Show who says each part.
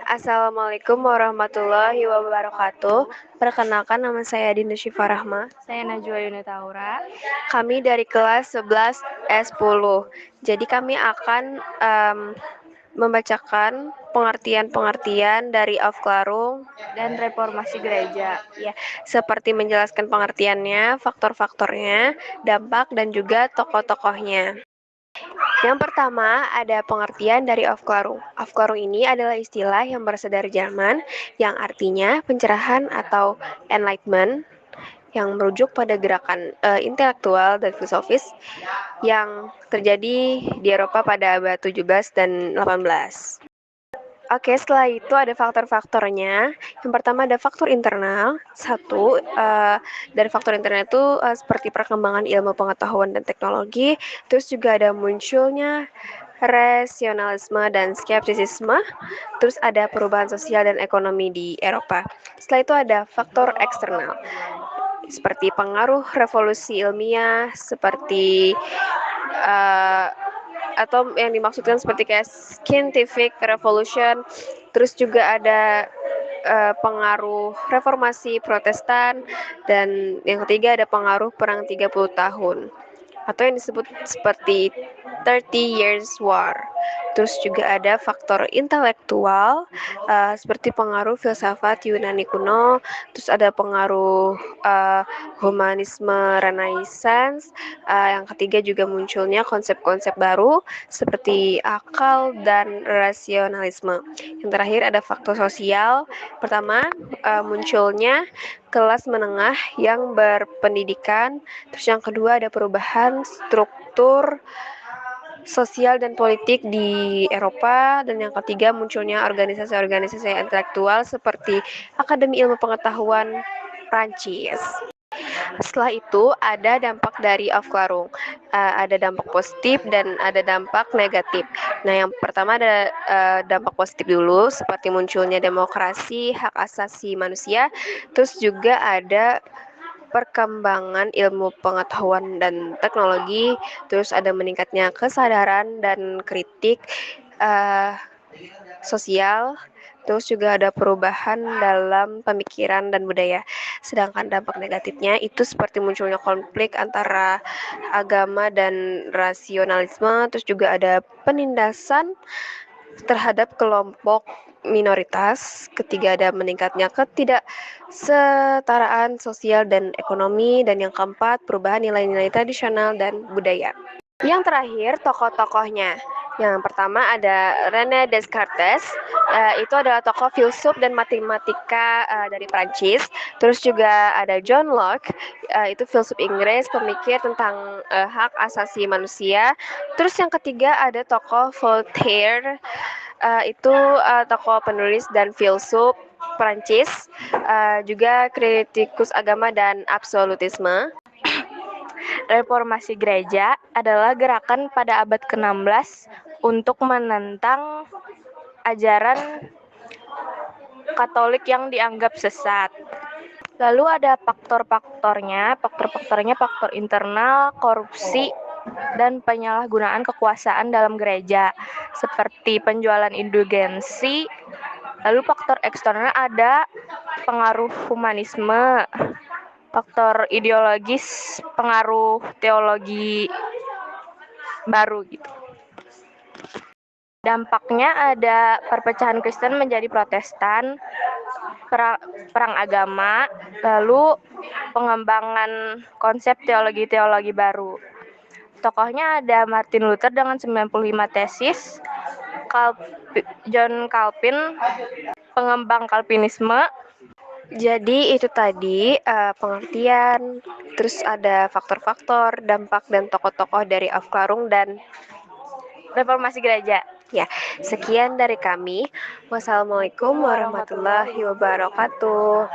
Speaker 1: Assalamualaikum warahmatullahi wabarakatuh. Perkenalkan, nama saya Dinda Syifa Rahma.
Speaker 2: Saya Najwa Yunitaura.
Speaker 1: Kami dari kelas 11 S10. Jadi kami akan membacakan pengertian-pengertian dari Aufklärung
Speaker 2: dan reformasi gereja.
Speaker 1: Ya, seperti menjelaskan pengertiannya, faktor-faktornya, dampak, dan juga tokoh-tokohnya. Yang pertama, ada pengertian dari Aufklärung. Aufklärung ini adalah istilah yang berasal dari Jerman yang artinya pencerahan atau enlightenment, yang merujuk pada gerakan intelektual dan filosofis yang terjadi di Eropa pada abad 17 dan 18. Oke, setelah itu ada faktor-faktornya. Yang pertama ada faktor internal. Satu, dari faktor internal itu seperti perkembangan ilmu pengetahuan dan teknologi. Terus juga ada munculnya rasionalisme dan skeptisisme. Terus ada perubahan sosial dan ekonomi di Eropa. Setelah itu ada faktor eksternal, seperti pengaruh revolusi ilmiah, seperti atau yang dimaksudkan seperti kayak scientific revolution. Terus juga ada pengaruh reformasi Protestan, dan yang ketiga ada pengaruh perang 30 tahun atau yang disebut seperti 30 Years War. Terus juga ada faktor intelektual, seperti pengaruh filsafat Yunani kuno. Terus ada pengaruh humanisme Renaissance. Yang ketiga juga munculnya konsep-konsep baru seperti akal dan rasionalisme. Yang terakhir ada faktor sosial. Pertama, munculnya kelas menengah yang berpendidikan. Terus yang kedua ada perubahan struktur sosial dan politik di Eropa, dan yang ketiga munculnya organisasi-organisasi intelektual seperti Akademi Ilmu Pengetahuan Prancis. Setelah itu ada dampak dari Aufklärung. Ada dampak positif dan ada dampak negatif. Nah, yang pertama ada dampak positif dulu, seperti munculnya demokrasi, hak asasi manusia. Terus juga ada perkembangan ilmu pengetahuan dan teknologi. Terus ada meningkatnya kesadaran dan kritik sosial. Terus juga ada perubahan dalam pemikiran dan budaya. Sedangkan dampak negatifnya itu seperti munculnya konflik antara agama dan rasionalisme. Terus juga ada penindasan terhadap kelompok minoritas. Ketiga ada meningkatnya ketidaksetaraan sosial dan ekonomi. Dan yang keempat, perubahan nilai-nilai tradisional dan budaya. Yang terakhir, tokoh-tokohnya. Yang pertama ada René Descartes. Itu adalah tokoh filsuf dan matematika dari Prancis. Terus juga ada John Locke. Itu filsuf Inggris, pemikir tentang hak asasi manusia. Terus yang ketiga ada tokoh Voltaire. Itu tokoh penulis dan filsuf Prancis, juga kritikus agama dan absolutisme.
Speaker 2: Reformasi gereja adalah gerakan pada abad ke-16 untuk menentang ajaran Katolik yang dianggap sesat. Lalu ada faktor-faktornya. Faktor-faktornya faktor internal, korupsi, dan penyalahgunaan kekuasaan dalam gereja, seperti penjualan indulgensi. Lalu faktor eksternal ada pengaruh humanisme, faktor ideologis, pengaruh teologi baru gitu. Dampaknya ada perpecahan Kristen menjadi Protestan, perang agama, lalu pengembangan konsep teologi-teologi baru. Tokohnya ada Martin Luther dengan 95 tesis, John Calvin, pengembang Calvinisme.
Speaker 1: Jadi itu tadi pengertian, terus ada faktor-faktor, dampak, dan tokoh-tokoh dari Aufklärung dan
Speaker 2: reformasi gereja.
Speaker 1: Ya, sekian dari kami. Wassalamualaikum warahmatullahi wabarakatuh.